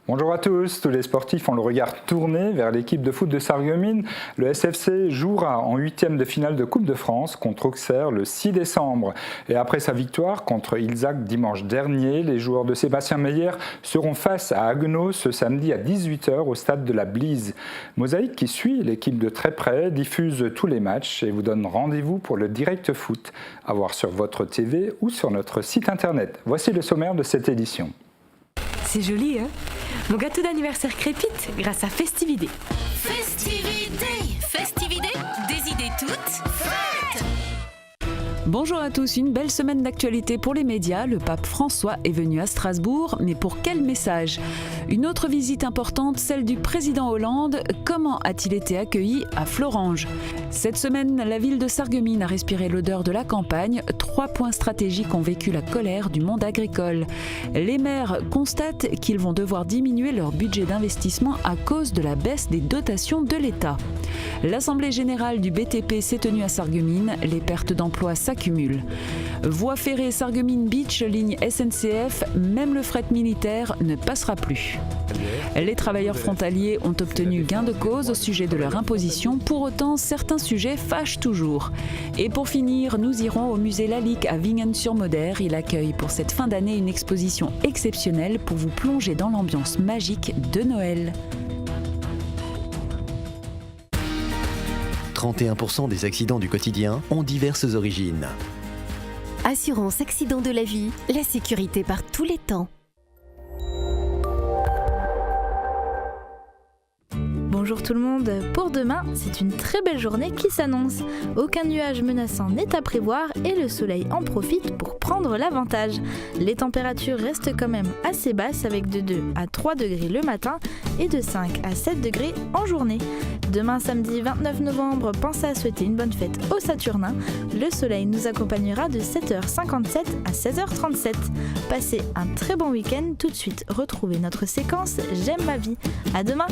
Bonjour à tous les sportifs ont le regard tourné vers l'équipe de foot de Sarreguemines. Le SFC jouera en 8e de finale de Coupe de France contre Auxerre le 6 décembre. Et après sa victoire contre Ilzac dimanche dernier, les joueurs de Sébastien Meyer seront face à Haguenau ce samedi à 18h au stade de la Blise. Mosaïque, qui suit l'équipe de très près, diffuse tous les matchs et vous donne rendez-vous pour le direct foot, à voir sur votre TV ou sur notre site internet. Voici le sommaire de cette édition. C'est joli, hein? Mon gâteau d'anniversaire crépite grâce à Festividé. Festividé, des idées toutes faites. Bonjour à tous, une belle semaine d'actualité pour les médias. Le pape François est venu à Strasbourg, mais pour quel message? Une autre visite importante, celle du président Hollande. Comment a-t-il été accueilli à Florange? Cette semaine, la ville de Sarreguemines a respiré l'odeur de la campagne. 3 points stratégiques ont vécu la colère du monde agricole. Les maires constatent qu'ils vont devoir diminuer leur budget d'investissement à cause de la baisse des dotations de l'État. L'Assemblée générale du BTP s'est tenue à Sarreguemines. Les pertes d'emplois s'accumulent. Voie ferrée Sarreguemines Beach, ligne SNCF, même le fret militaire ne passera plus. Les travailleurs frontaliers ont obtenu gain de cause au sujet de leur imposition. Pour autant, certains sujets fâchent toujours. Et pour finir, nous irons au musée Lalique à Vingens-sur-Moder. Il accueille pour cette fin d'année une exposition exceptionnelle pour vous plonger dans l'ambiance magique de Noël. 31% des accidents du quotidien ont diverses origines. Assurance accident de la vie, la sécurité par tous les temps. Bonjour tout le monde, pour demain, c'est une très belle journée qui s'annonce. Aucun nuage menaçant n'est à prévoir et le soleil en profite pour prendre l'avantage. Les températures restent quand même assez basses avec de 2 à 3 degrés le matin et de 5 à 7 degrés en journée. Demain samedi 29 novembre, pensez à souhaiter une bonne fête aux Saturnins. Le soleil nous accompagnera de 7h57 à 16h37. Passez un très bon week-end. Tout de suite, retrouvez notre séquence J'aime ma vie. À demain!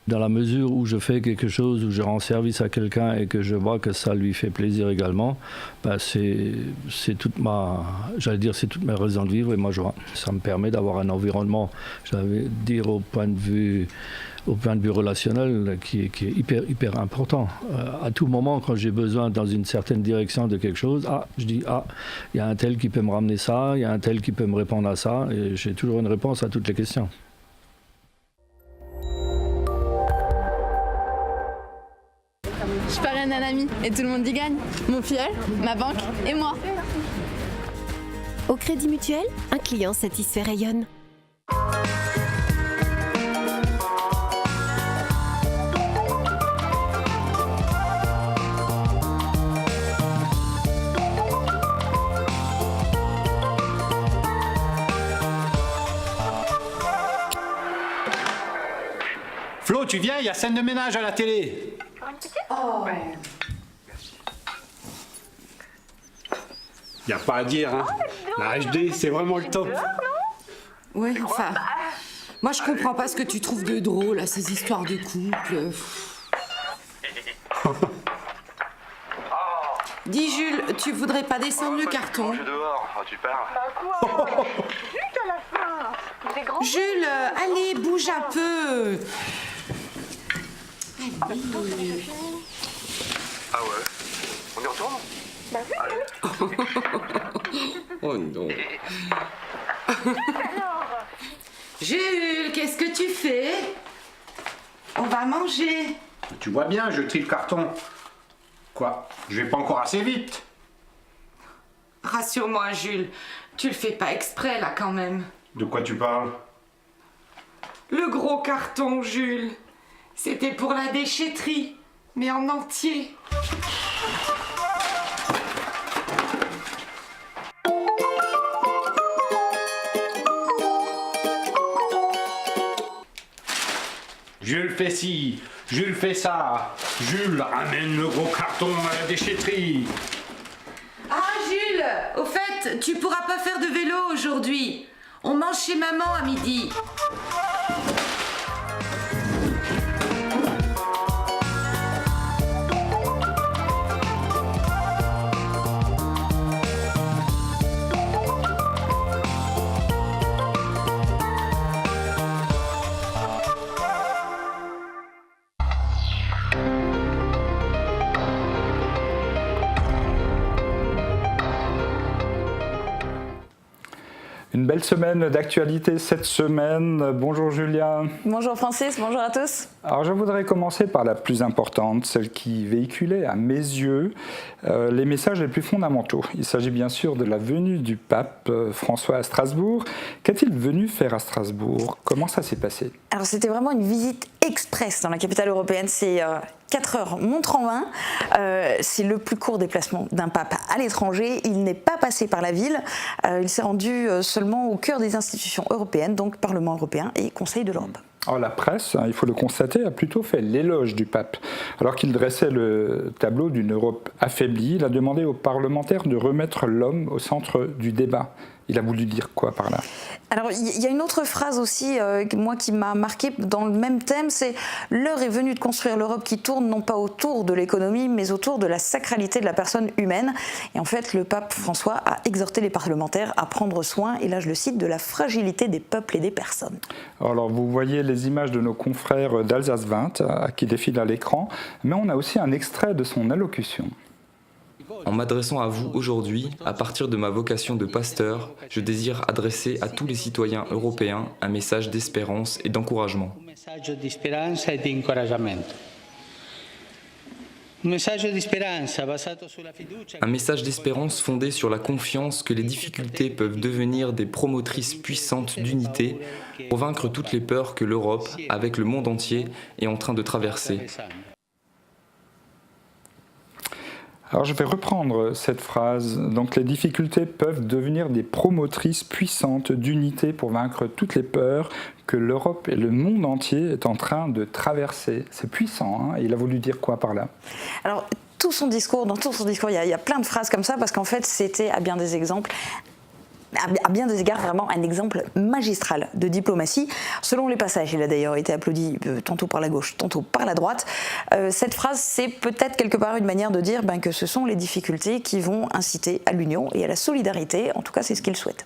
Dans la mesure où je fais quelque chose, où je rends service à quelqu'un et que je vois que ça lui fait plaisir également, c'est toute ma raison de vivre et ma joie. Ça me permet d'avoir un environnement, au point de vue relationnel, qui est hyper important. À tout moment, quand j'ai besoin dans une certaine direction de quelque chose, je dis, il y a un tel qui peut me ramener ça, il y a un tel qui peut me répondre à ça, et j'ai toujours une réponse à toutes les questions. Je parraine un ami et tout le monde y gagne. Mon filleul, ma banque et moi. Au Crédit Mutuel, un client satisfait rayonne. Flo, tu viens, il y a scène de ménage à la télé. Oh. Y a pas à dire, hein. La HD, c'est vraiment le top. Ouais, enfin... Moi, je comprends pas ce que tu trouves de drôle à ces histoires de couple. Dis, Jules, tu voudrais pas descendre le carton? Dehors, enfin, tu pars. Juste à la fin. Jules, allez, bouge un peu. Ah ouais? On y retourne? Bah oui. Oh non. Jules, qu'est-ce que tu fais? On va manger. Tu vois bien, je trie le carton. Quoi? Je vais pas encore assez vite. Rassure-moi, Jules, tu le fais pas exprès là quand même. De quoi tu parles? Le gros carton, Jules. C'était pour la déchetterie, mais en entier. Jules fait ci, Jules fait ça. Jules ramène le gros carton à la déchetterie. Ah, Jules, au fait, tu pourras pas faire de vélo aujourd'hui. On mange chez maman à midi. Une belle semaine d'actualité cette semaine. Bonjour Julia. Bonjour Francis, bonjour à tous. Alors je voudrais commencer par la plus importante, celle qui véhiculait à mes yeux les messages les plus fondamentaux. Il s'agit bien sûr de la venue du pape François à Strasbourg. Qu'est-il venu faire à Strasbourg? Comment ça s'est passé? Alors c'était vraiment une visite express dans la capitale européenne. C'est 4 heures montre en main. C'est le plus court déplacement d'un pape à l'étranger. Il n'est pas passé par la ville. Il s'est rendu seulement au cœur des institutions européennes, donc Parlement européen et Conseil de l'Europe. Alors la presse, il faut le constater, a plutôt fait l'éloge du pape. Alors qu'il dressait le tableau d'une Europe affaiblie, il a demandé aux parlementaires de remettre l'homme au centre du débat. Il a voulu dire quoi par là? Alors, il y a une autre phrase aussi, moi, qui m'a marqué dans le même thème, c'est « L'heure est venue de construire l'Europe qui tourne non pas autour de l'économie, mais autour de la sacralité de la personne humaine ». Et en fait, le pape François a exhorté les parlementaires à prendre soin, et là je le cite, de la fragilité des peuples et des personnes. Alors, vous voyez les images de nos confrères d'Alsace 20 qui défilent à l'écran, mais on a aussi un extrait de son allocution. En m'adressant à vous aujourd'hui, à partir de ma vocation de pasteur, je désire adresser à tous les citoyens européens un message d'espérance et d'encouragement. Un message d'espérance fondé sur la confiance que les difficultés peuvent devenir des promotrices puissantes d'unité pour vaincre toutes les peurs que l'Europe, avec le monde entier, est en train de traverser. Alors je vais reprendre cette phrase. Donc les difficultés peuvent devenir des promotrices puissantes d'unité pour vaincre toutes les peurs que l'Europe et le monde entier est en train de traverser. C'est puissant, hein? Il a voulu dire quoi par là? Alors dans tout son discours, il y a plein de phrases comme ça, parce qu'en fait c'était à bien des égards vraiment un exemple magistral de diplomatie. Selon les passages, il a d'ailleurs été applaudi tantôt par la gauche, tantôt par la droite. Cette phrase, c'est peut-être quelque part une manière de dire que ce sont les difficultés qui vont inciter à l'union et à la solidarité. En tout cas, c'est ce qu'il souhaite.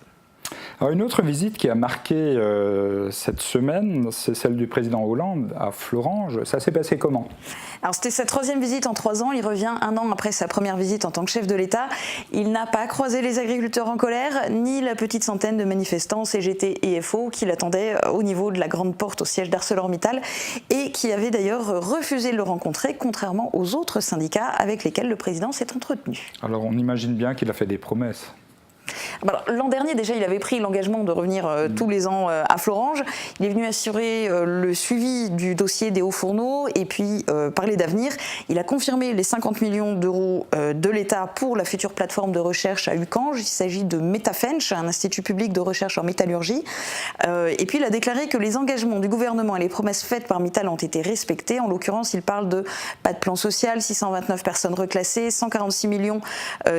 Alors une autre visite qui a marqué cette semaine, c'est celle du président Hollande à Florange. Ça s'est passé comment? Alors c'était sa 3e visite en 3 ans. Il revient 1 an après sa première visite en tant que chef de l'État. Il n'a pas croisé les agriculteurs en colère, ni la petite centaine de manifestants CGT et FO qui l'attendaient au niveau de la grande porte au siège d'ArcelorMittal et qui avaient d'ailleurs refusé de le rencontrer, contrairement aux autres syndicats avec lesquels le président s'est entretenu. Alors on imagine bien qu'il a fait des promesses. L'an dernier, déjà, il avait pris l'engagement de revenir tous les ans à Florange. Il est venu assurer le suivi du dossier des hauts fourneaux et puis parler d'avenir. Il a confirmé les 50 millions d'euros de l'État pour la future plateforme de recherche à Uckange. Il s'agit de Metafensch, un institut public de recherche en métallurgie. Et puis il a déclaré que les engagements du gouvernement et les promesses faites par Mittal ont été respectées. En l'occurrence, il parle de pas de plan social, 629 personnes reclassées, 146 millions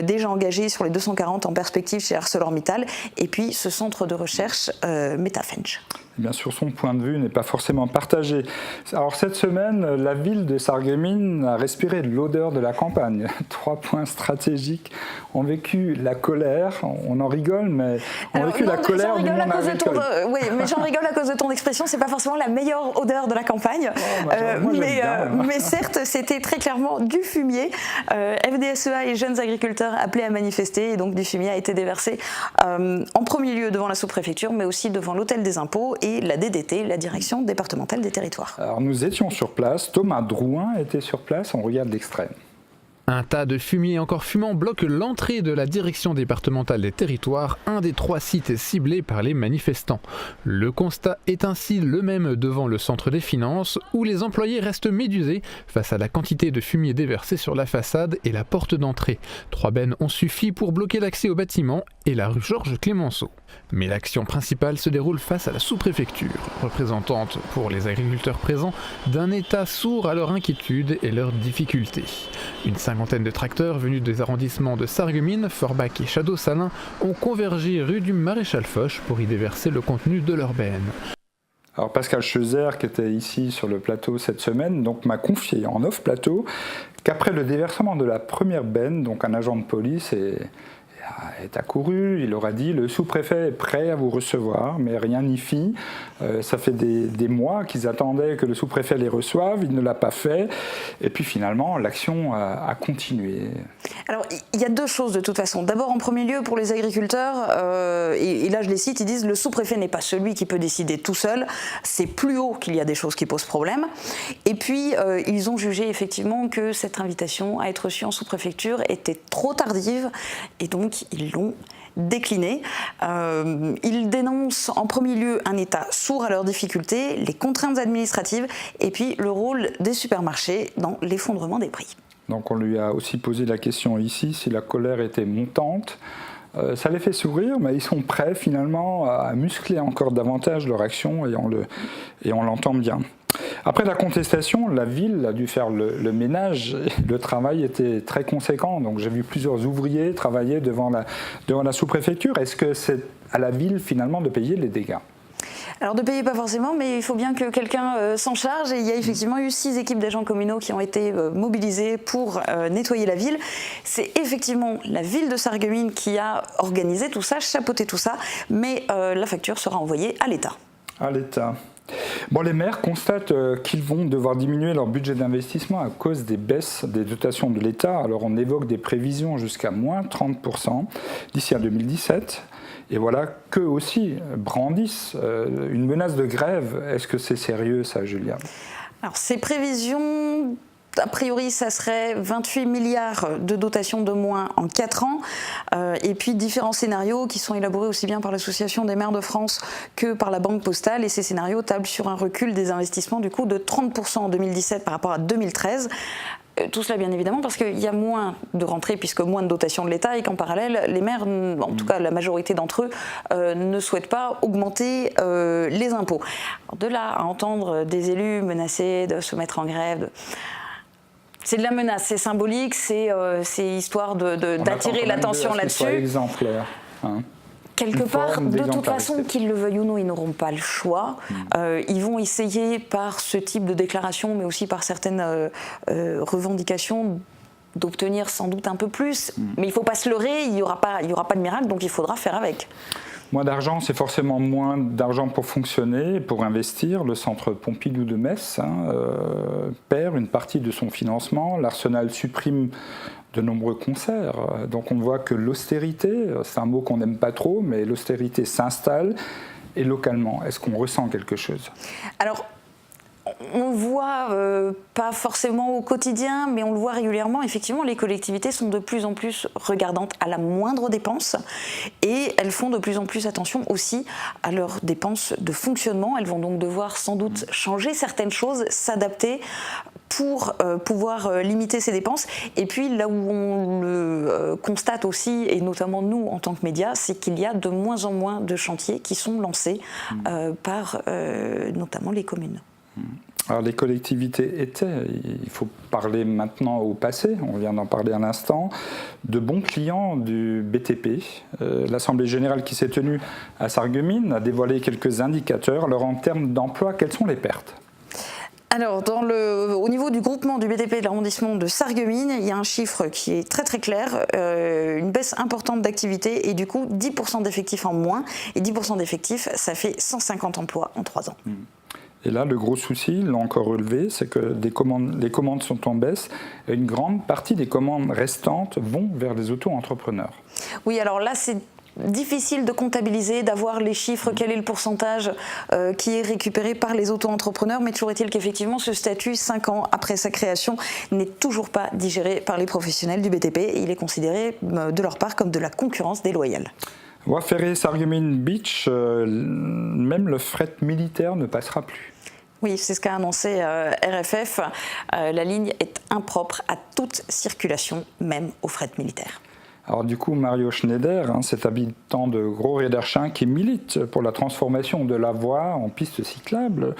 déjà engagés sur les 240 en perspective chez ArcelorMittal, et puis ce centre de recherche Metafensch. Bien sûr, son point de vue n'est pas forcément partagé. Alors cette semaine, la ville de Sarreguemines a respiré l'odeur de la campagne. 3 points stratégiques ont vécu la colère. On en rigole, mais on a vécu la colère du monde agricole. Oui, mais j'en rigole à cause de ton expression. C'est pas forcément la meilleure odeur de la campagne, mais certes, c'était très clairement du fumier. FDSEA et jeunes agriculteurs appelaient à manifester, et donc du fumier a été déversé en premier lieu devant la sous-préfecture, mais aussi devant l'hôtel des impôts et la DDT, la Direction départementale des territoires. Alors nous étions sur place, Thomas Drouin était sur place, on regarde l'extrait. Un tas de fumier encore fumant bloque l'entrée de la Direction départementale des territoires, un des 3 sites ciblés par les manifestants. Le constat est ainsi le même devant le centre des finances, où les employés restent médusés face à la quantité de fumier déversé sur la façade et la porte d'entrée. 3 bennes ont suffi pour bloquer l'accès au bâtiment et la rue Georges Clémenceau. Mais l'action principale se déroule face à la sous-préfecture, représentante pour les agriculteurs présents d'un État sourd à leur inquiétude et leurs difficultés. Une 50aine de tracteurs venus des arrondissements de Sarreguemines, Forbach et Château-Salins ont convergé rue du Maréchal Foch pour y déverser le contenu de leur benne. Alors Pascal Cheuser, qui était ici sur le plateau cette semaine, donc m'a confié en off plateau qu'après le déversement de la première benne, donc un agent de police est est accouru, il aura dit « le sous-préfet est prêt à vous recevoir », mais rien n'y fit. Ça fait des mois qu'ils attendaient que le sous-préfet les reçoive, il ne l'a pas fait, et puis finalement l'action a continué. Alors il y a deux choses de toute façon. D'abord en premier lieu pour les agriculteurs, et là je les cite, ils disent « le sous-préfet n'est pas celui qui peut décider tout seul, c'est plus haut qu'il y a des choses qui posent problème ». Et puis ils ont jugé effectivement que cette invitation à être reçue en sous-préfecture était trop tardive, et donc ils l'ont décliné. Ils dénoncent en premier lieu un État sourd à leurs difficultés, les contraintes administratives et puis le rôle des supermarchés dans l'effondrement des prix. Donc on lui a aussi posé la question ici si la colère était montante. Ça les fait sourire, mais ils sont prêts finalement à muscler encore davantage leur action et on l'entend bien. Après la contestation, la ville a dû faire le ménage. Le travail était très conséquent. Donc j'ai vu plusieurs ouvriers travailler devant la sous-préfecture. Est-ce que c'est à la ville finalement de payer les dégâts ? Alors de payer pas forcément, mais il faut bien que quelqu'un s'en charge. Et il y a effectivement eu 6 équipes d'agents communaux qui ont été mobilisées pour nettoyer la ville. C'est effectivement la ville de Sarreguemines qui a organisé tout ça, chapeauté tout ça, mais la facture sera envoyée à l'État. À l'État. Bon, les maires constatent qu'ils vont devoir diminuer leur budget d'investissement à cause des baisses des dotations de l'État. Alors on évoque des prévisions jusqu'à moins 30% d'ici à 2017. Et voilà qu'eux aussi brandissent une menace de grève. Est-ce que c'est sérieux ça, Julia ? Alors ces prévisions... A priori, ça serait 28 milliards de dotations de moins en 4 ans, et puis différents scénarios qui sont élaborés aussi bien par l'Association des maires de France que par la Banque Postale, et ces scénarios tablent sur un recul des investissements du coup de 30% en 2017 par rapport à 2013. Tout cela bien évidemment parce qu'il y a moins de rentrées puisque moins de dotations de l'État et qu'en parallèle les maires, en tout cas la majorité d'entre eux, ne souhaitent pas augmenter les impôts. Alors, de là à entendre des élus menacés de se mettre en grève... C'est de la menace, c'est symbolique, c'est histoire d'attirer l'attention là-dessus. C'est exemplaire. Hein. Quelque part, de toute façon, qu'ils le veuillent ou non, ils n'auront pas le choix. Ils vont essayer par ce type de déclaration, mais aussi par certaines revendications, d'obtenir sans doute un peu plus. Mais il ne faut pas se leurrer, il n'y aura pas de miracle, donc il faudra faire avec. Moins d'argent, c'est forcément moins d'argent pour fonctionner, pour investir. Le centre Pompidou de Metz perd une partie de son financement. L'Arsenal supprime de nombreux concerts. Donc on voit que l'austérité, c'est un mot qu'on n'aime pas trop, mais l'austérité s'installe. Et localement, est-ce qu'on ressent quelque chose ? Alors, on le voit pas forcément au quotidien, mais on le voit régulièrement. Effectivement, les collectivités sont de plus en plus regardantes à la moindre dépense et elles font de plus en plus attention aussi à leurs dépenses de fonctionnement. Elles vont donc devoir sans doute changer certaines choses, s'adapter pour pouvoir limiter ces dépenses. Et puis là où on le constate aussi, et notamment nous en tant que médias, c'est qu'il y a de moins en moins de chantiers qui sont lancés par notamment les communes. Alors les collectivités étaient, il faut parler maintenant au passé, on vient d'en parler à l'instant, de bons clients du BTP. L'Assemblée générale qui s'est tenue à Sarreguemines a dévoilé quelques indicateurs. Alors en termes d'emploi, quelles sont les pertes ? Alors, au niveau du groupement du BTP de l'arrondissement de Sarreguemines, il y a un chiffre qui est très très clair, une baisse importante d'activité et du coup 10% d'effectifs en moins. Et 10% d'effectifs, ça fait 150 emplois en 3 ans. Et là, le gros souci, ils l'ont encore relevé, c'est que les commandes sont en baisse et une grande partie des commandes restantes vont vers les auto-entrepreneurs. Oui, alors là, c'est difficile de comptabiliser, d'avoir les chiffres, quel est le pourcentage qui est récupéré par les auto-entrepreneurs, mais toujours est-il qu'effectivement ce statut, 5 ans après sa création, n'est toujours pas digéré par les professionnels du BTP et il est considéré de leur part comme de la concurrence déloyale. Voie ferrée Sarreguemines Beach, même le fret militaire ne passera plus. Oui, c'est ce qu'a annoncé RFF. La ligne est impropre à toute circulation, même au fret militaire. Alors du coup, Mario Schneider, cet habitant de Gros-Rederchin qui milite pour la transformation de la voie en piste cyclable,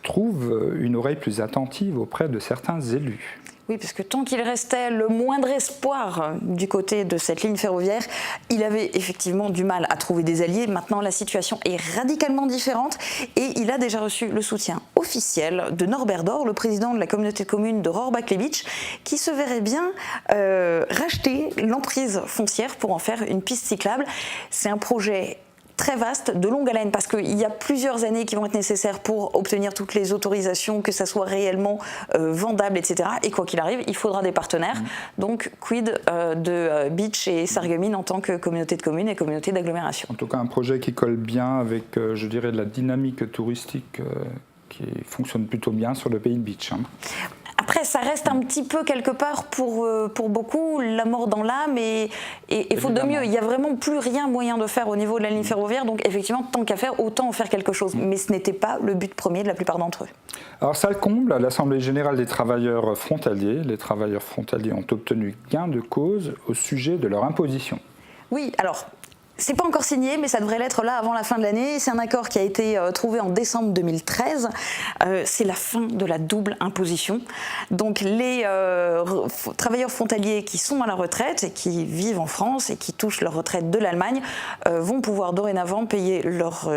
trouve une oreille plus attentive auprès de certains élus. Oui, parce que tant qu'il restait le moindre espoir du côté de cette ligne ferroviaire, il avait effectivement du mal à trouver des alliés. Maintenant, la situation est radicalement différente et il a déjà reçu le soutien officiel de Norbert Dor, le président de la communauté de communes de Rohrbach-Lebitch, qui se verrait bien racheter l'emprise foncière pour en faire une piste cyclable. C'est un projet très vaste, de longue haleine, parce qu'il y a plusieurs années qui vont être nécessaires pour obtenir toutes les autorisations, que ça soit réellement vendable, etc. Et quoi qu'il arrive, il faudra des partenaires. Donc, quid de Bitche et Sarreguemines en tant que communauté de communes et communauté d'agglomération. En tout cas, un projet qui colle bien avec, je dirais, de la dynamique touristique qui fonctionne plutôt bien sur le pays de Bitche. Après, ça reste un petit peu quelque part pour beaucoup la mort dans l'âme et faute de mieux. Il n'y a vraiment plus rien moyen de faire au niveau de la ligne ferroviaire. Donc effectivement, tant qu'à faire, autant en faire quelque chose. Mais ce n'était pas le but premier de la plupart d'entre eux. Alors ça le comble, à l'Assemblée générale des travailleurs frontaliers. Les travailleurs frontaliers ont obtenu gain de cause au sujet de leur imposition. Oui, alors... C'est pas encore signé, mais ça devrait l'être là avant la fin de l'année. C'est un accord qui a été trouvé en décembre 2013. C'est la fin de la double imposition. Donc les travailleurs frontaliers qui sont à la retraite et qui vivent en France et qui touchent leur retraite de l'Allemagne vont pouvoir dorénavant payer leurs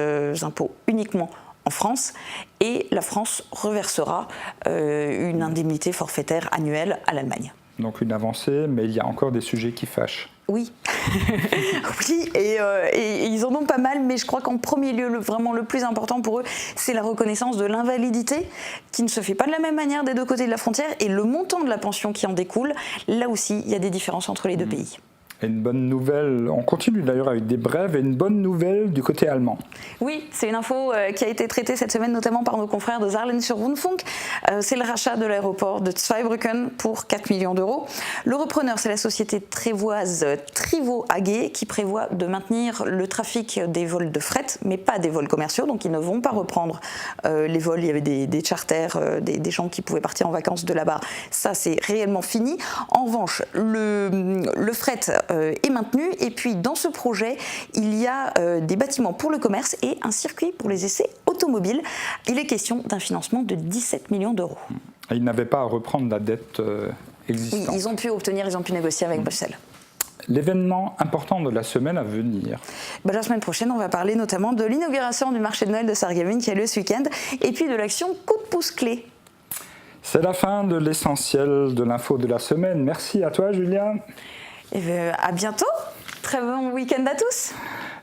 impôts uniquement en France et la France reversera une indemnité forfaitaire annuelle à l'Allemagne. Donc une avancée, mais il y a encore des sujets qui fâchent. Oui, oui, et ils en ont pas mal, mais je crois qu'en premier lieu, vraiment le plus important pour eux, c'est la reconnaissance de l'invalidité, qui ne se fait pas de la même manière des deux côtés de la frontière, et le montant de la pension qui en découle. Là aussi, il y a des différences entre les deux pays. Et une bonne nouvelle, on continue d'ailleurs avec des brèves, et une bonne nouvelle du côté allemand. Oui, c'est une info qui a été traitée cette semaine notamment par nos confrères de Saarländischer Rundfunk. C'est le rachat de l'aéroport de Zweibrücken pour 4 millions d'euros. Le repreneur, c'est la société trévoise Trivo AG qui prévoit de maintenir le trafic des vols de fret, mais pas des vols commerciaux, donc ils ne vont pas reprendre les vols. Il y avait des charters, des gens qui pouvaient partir en vacances de là-bas. Ça, c'est réellement fini. En revanche, le fret est maintenu, et puis dans ce projet il y a des bâtiments pour le commerce et un circuit pour les essais automobiles. Il est question d'un financement de 17 millions d'euros. Ils n'avaient pas à reprendre la dette existante. Oui, ils ont pu négocier avec Bruxelles. L'événement important de la semaine à venir. La semaine prochaine, on va parler notamment de l'inauguration du marché de Noël de Sarreguemines qui a lieu ce week-end, et puis de l'action Coup de pouce clé. C'est la fin de l'essentiel de l'info de la semaine. Merci à toi, Julia. Et à bientôt, très bon week-end à tous.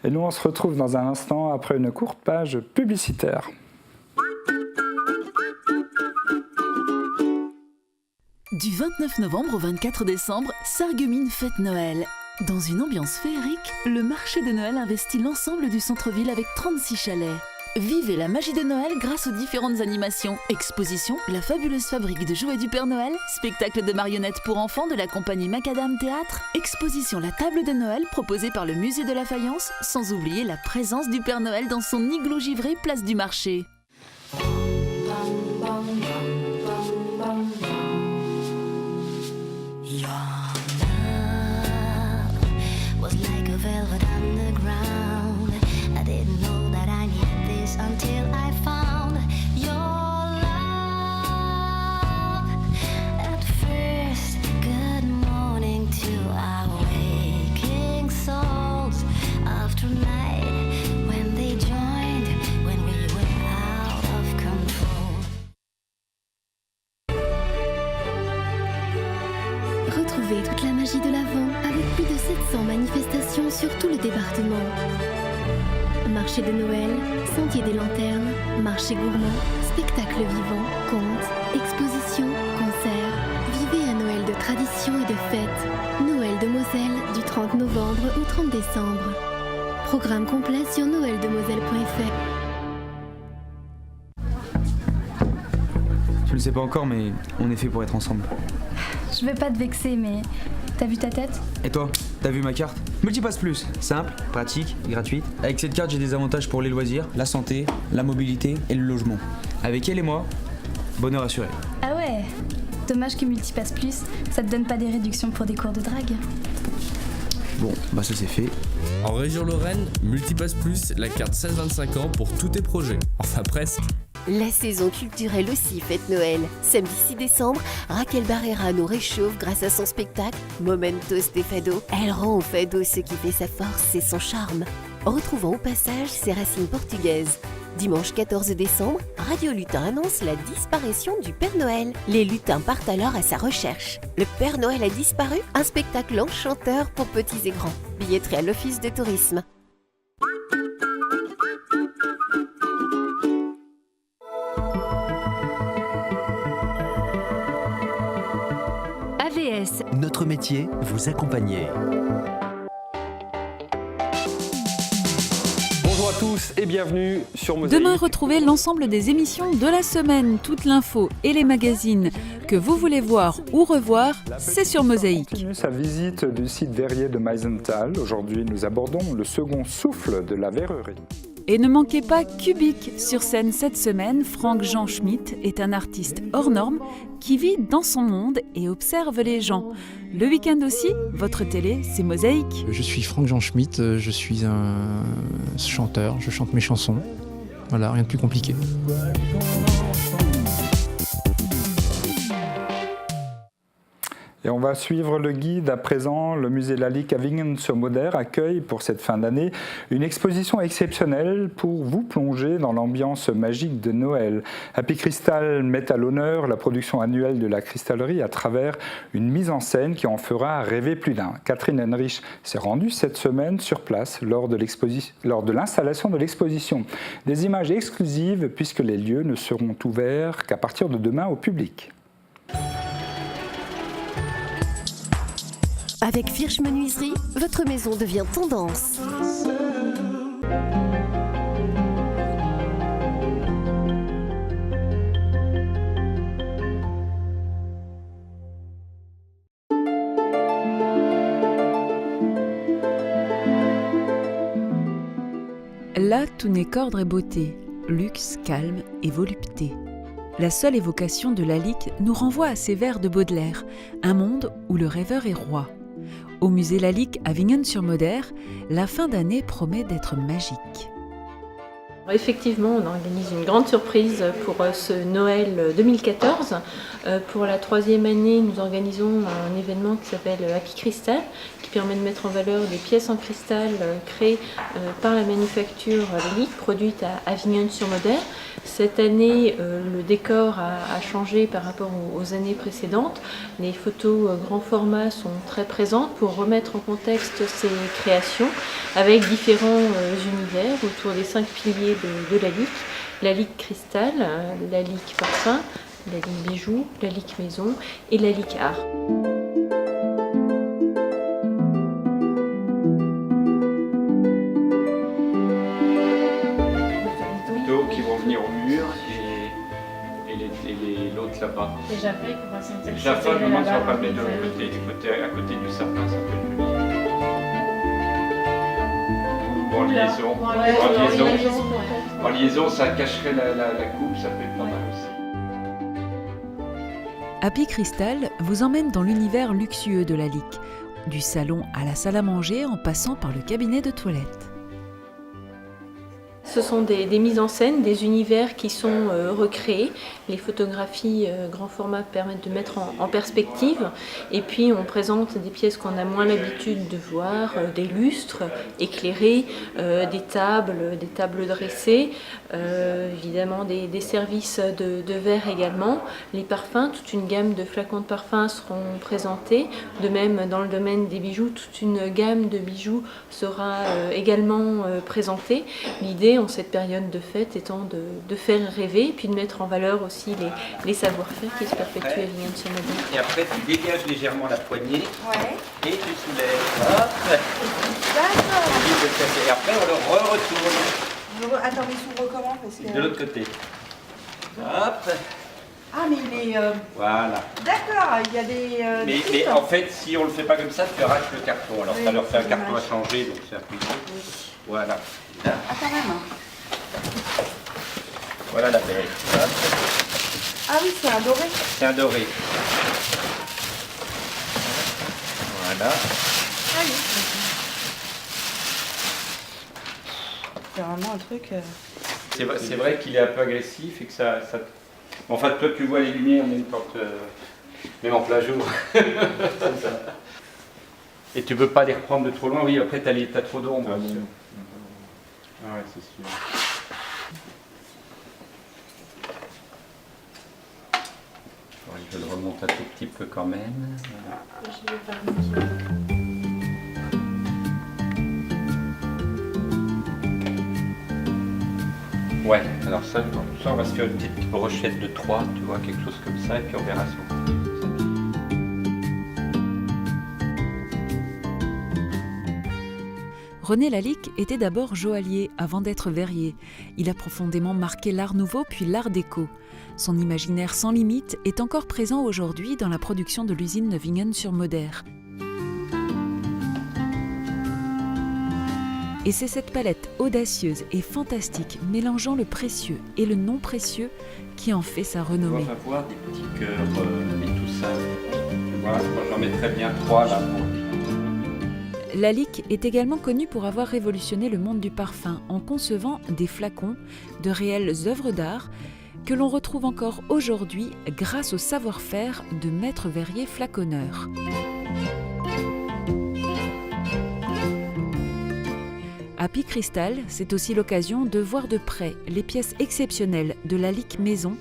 Et nous on se retrouve dans un instant après une courte page publicitaire. Du 29 novembre au 24 décembre, Sarreguemines fête Noël. Dans une ambiance féerique, le marché de Noël investit l'ensemble du centre-ville avec 36 chalets. Vivez la magie de Noël grâce aux différentes animations, expositions, la fabuleuse fabrique de jouets du Père Noël, spectacle de marionnettes pour enfants de la compagnie Macadam Théâtre, exposition La Table de Noël proposée par le Musée de la Faïence, sans oublier la présence du Père Noël dans son igloo givré place du marché. Until I found your love. At first, good morning to our waking souls. After night, when they joined, when we were out of control. Retrouvez toute la magie de l'Avent avec plus de 700 manifestations sur tout le département. Marché de Noël, sentier des lanternes, marché gourmand, spectacle vivant, contes, expositions, concerts. Vivez un Noël de tradition et de fête. Noël de Moselle du 30 novembre au 30 décembre. Programme complet sur noeldeMoselle.fr. Tu le sais pas encore, mais on est fait pour être ensemble. Je veux pas te vexer, mais t'as vu ta tête? Et toi, t'as vu ma carte? Multipass Plus, simple, pratique, gratuite. Avec cette carte, j'ai des avantages pour les loisirs, la santé, la mobilité et le logement. Avec elle et moi, bonheur assuré. Ah ouais. Dommage que Multipass Plus, ça te donne pas des réductions pour des cours de drague. Bon, bah ça c'est fait. En région Lorraine, Multipass Plus, la carte 16-25 ans pour tous tes projets. Enfin presque. La saison culturelle aussi fête Noël. Samedi 6 décembre, Raquel Barrera nous réchauffe grâce à son spectacle Momentos de Fado. Elle rend au Fado ce qui fait sa force et son charme, retrouvant au passage ses racines portugaises. Dimanche 14 décembre, Radio Lutin annonce la disparition du Père Noël. Les lutins partent alors à sa recherche. Le Père Noël a disparu, un spectacle enchanteur pour petits et grands. Billetterie à l'Office de tourisme. AVS. Notre métier, vous accompagner. Bonjour à tous et bienvenue sur Mosaïque. Demain, retrouvez l'ensemble des émissions de la semaine, toute l'info et les magazines que vous voulez voir ou revoir, c'est sur Mosaïque. Continue sa visite du site verrier de Meisenthal. Aujourd'hui, nous abordons le second souffle de la verrerie. Et ne manquez pas Cubic. Sur scène cette semaine, Franck-Jean Schmitt est un artiste hors norme qui vit dans son monde et observe les gens. Le week-end aussi, votre télé, c'est Mosaïque. Je suis Franck-Jean Schmitt, je suis un chanteur, je chante mes chansons. Voilà, rien de plus compliqué. Et on va suivre le guide à présent. Le musée Lalique à Wingen-sur-Moder accueille pour cette fin d'année une exposition exceptionnelle pour vous plonger dans l'ambiance magique de Noël. Happy Crystal met à l'honneur la production annuelle de la cristallerie à travers une mise en scène qui en fera rêver plus d'un. Catherine Henrich s'est rendue cette semaine sur place lors de l'installation de l'exposition. Des images exclusives puisque les lieux ne seront ouverts qu'à partir de demain au public. Avec Virch Menuiserie, votre maison devient tendance. Là, tout n'est qu'ordre et beauté, luxe, calme et volupté. La seule évocation de Lalique nous renvoie à ces vers de Baudelaire, un monde où le rêveur est roi. Au musée Lalique à Wingen-sur-Moder, la fin d'année promet d'être magique. Effectivement, on organise une grande surprise pour ce Noël 2014. Pour la 3e année, nous organisons un événement qui s'appelle Happy Crystal, qui permet de mettre en valeur des pièces en cristal créées par la manufacture Lalique, produite à Wingen-sur-Moder. Cette année, le décor a changé par rapport aux années précédentes. Les photos grand format sont très présentes pour remettre en contexte ces créations avec différents univers autour des 5 piliers de Lalique. Lalique cristal, Lalique parfum, Lalique bijoux, Lalique maison et Lalique art. Qui vont venir au mur et l'autre là-bas. Et Jaffa, il pourra sentir le Jaffa, le moment sera pas mis de l'autre côté, à côté du sapin, ça peut être joli. En liaison, ça cacherait la coupe, ça peut être pas mal aussi. Happy Crystal vous emmène dans l'univers luxueux de Lalique, du salon à la salle à manger en passant par le cabinet de toilette. Ce sont des mises en scène, des univers qui sont recréés. Les photographies grand format permettent de mettre en perspective. Et puis on présente des pièces qu'on a moins l'habitude de voir, des lustres éclairés, des tables dressées, évidemment des services de verre également. Les parfums, toute une gamme de flacons de parfums seront présentés. De même, dans le domaine des bijoux, toute une gamme de bijoux sera également présentée. L'idée en cette période de fête étant de faire rêver, puis de mettre en valeur aussi les savoir-faire qui se perpétuent à Wingen-sur-Moder. Et après, tu dégages légèrement la poignée et tu soulèves. Hop. D'accord. Et après, on le retourne. Attends, mais s'ouvre comment parce que... De l'autre côté. Hop. Ah, mais il est... Voilà. D'accord, il y a des... mais en fait, si on le fait pas comme ça, tu arraches le carton. Alors ça leur fait un carton à changer, donc c'est un peu... Voilà. Ah, quand même. Voilà la belle. Ah oui, c'est un doré. C'est un doré. Voilà. Ah oui. C'est vraiment un truc... c'est vrai qu'il est un peu agressif et que ça... En fait, toi, tu vois les lumières même même en plein jour. Et tu peux pas les reprendre de trop loin. Oui, après, t'as trop d'ombre. Ah ouais, c'est sûr. Je le remonte un tout petit peu quand même. Ouais, alors ça on va se faire une petite brochette de 3, tu vois, quelque chose comme ça, et puis on verra si on continue. René Lalique était d'abord joaillier avant d'être verrier. Il a profondément marqué l'art nouveau puis l'art déco. Son imaginaire sans limite est encore présent aujourd'hui dans la production de l'usine Neuvingen-sur-Moder. Et c'est cette palette audacieuse et fantastique, mélangeant le précieux et le non précieux, qui en fait sa renommée. On va voir des petits cœurs et tout ça. Tu vois, moi j'en mettrais bien 3 là. Lalique est également connu pour avoir révolutionné le monde du parfum en concevant des flacons de réelles œuvres d'art que l'on retrouve encore aujourd'hui grâce au savoir-faire de maîtres verriers flaconneurs. Happy Crystal, c'est aussi l'occasion de voir de près les pièces exceptionnelles de Lalique Maison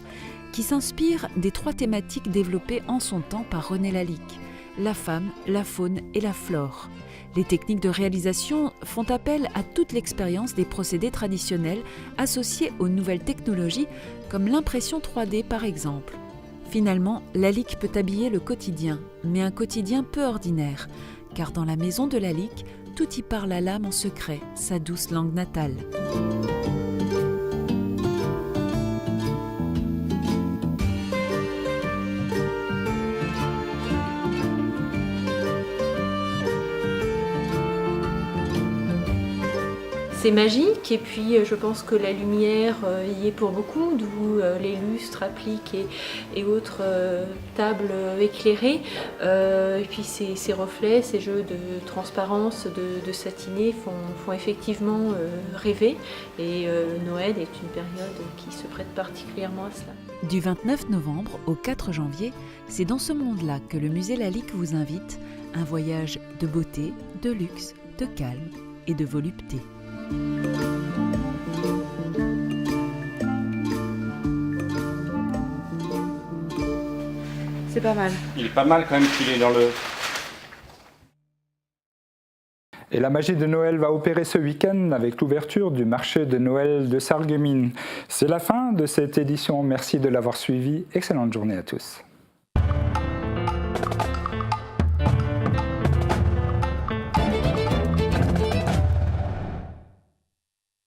qui s'inspirent des 3 thématiques développées en son temps par René Lalique, la femme, la faune et la flore. Les techniques de réalisation font appel à toute l'expérience des procédés traditionnels associés aux nouvelles technologies comme l'impression 3D par exemple. Finalement, Lalique peut habiller le quotidien, mais un quotidien peu ordinaire, car dans la maison de Lalique, tout y parle à l'âme en secret, sa douce langue natale. C'est magique et puis je pense que la lumière y est pour beaucoup, d'où les lustres, appliques et autres tables éclairées. Et puis ces reflets, ces jeux de transparence, de satiné font effectivement rêver. Et Noël est une période qui se prête particulièrement à cela. Du 29 novembre au 4 janvier, c'est dans ce monde-là que le musée Lalique vous invite. Un voyage de beauté, de luxe, de calme et de volupté. C'est pas mal. Il est pas mal quand même qu'il est dans le... Et la magie de Noël va opérer ce week-end avec l'ouverture du marché de Noël de Sarreguemines. C'est la fin de cette édition. Merci de l'avoir suivi. Excellente journée à tous.